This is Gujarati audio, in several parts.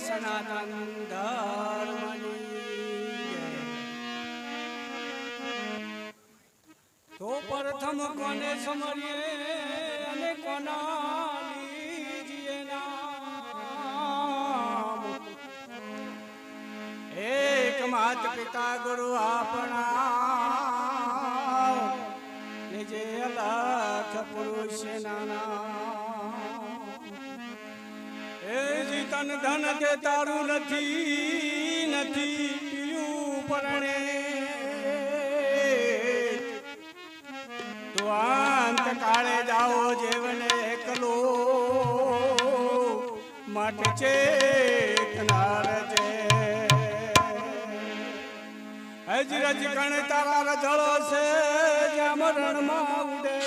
સનાતન ધર્મની તો પ્રથમ કોને સમરીએ અને કોના લીજીએ નામ એક માત પિતા ગુરુ આપણા જે અલખ પુરુષ નાના એ જીતન ધન તે તારું નથી નથી પીયું પરણે તો અંત કાળે જાઓ જીવને એકલો માટે ચેતનાર છે હજરજ કણ તારા રજળો છે જ્યાં મરણમાં ઉડે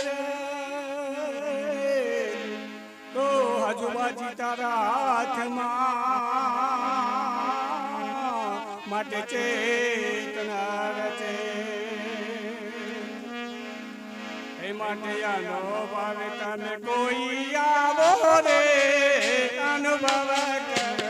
તો હજુ બાજી તારા હાથમાં માટે ચેતનાર છે એ માટે આનો ભાવે તમે કોઈ આવો રે અનુભવ કરો